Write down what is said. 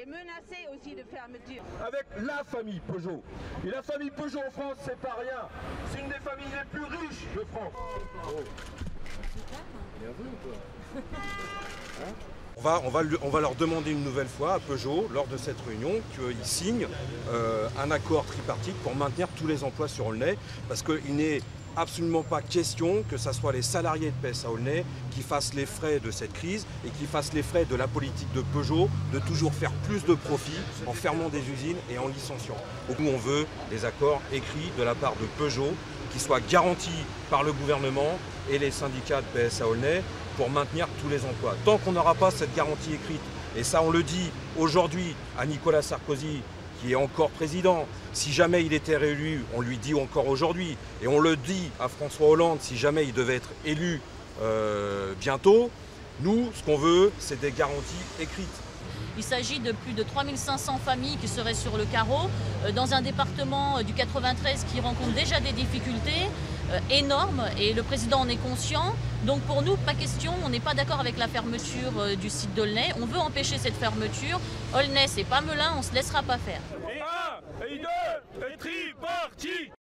est menacée aussi de fermeture. Avec la famille Peugeot. Et la famille Peugeot en France, c'est pas rien. C'est une des familles les plus riches de France. On va leur demander une nouvelle fois à Peugeot, lors de cette réunion, qu'ils signent un accord tripartite pour maintenir tous les emplois sur Aulnay, parce qu'il n'est absolument pas question que ce soit les salariés de PSA Aulnay qui fassent les frais de cette crise et qui fassent les frais de la politique de Peugeot, de toujours faire plus de profit en fermant des usines et en licenciant. Nous, on veut des accords écrits de la part de Peugeot qui soient garantis par le gouvernement et les syndicats de PSA Aulnay pour maintenir tous les emplois. Tant qu'on n'aura pas cette garantie écrite, et ça on le dit aujourd'hui à Nicolas Sarkozy, qui est encore président, si jamais il était réélu, on lui dit encore aujourd'hui, et on le dit à François Hollande, si jamais il devait être élu bientôt, nous, ce qu'on veut, c'est des garanties écrites. Il s'agit de plus de 3500 familles qui seraient sur le carreau, dans un département du 93 qui rencontre déjà des difficultés énormes, et le président en est conscient. Donc pour nous, pas question, on n'est pas d'accord avec la fermeture du site d'Aulnay. On veut empêcher cette fermeture. Aulnay, c'est pas Melun, on ne se laissera pas faire. Et 1, et 2, et tripartite.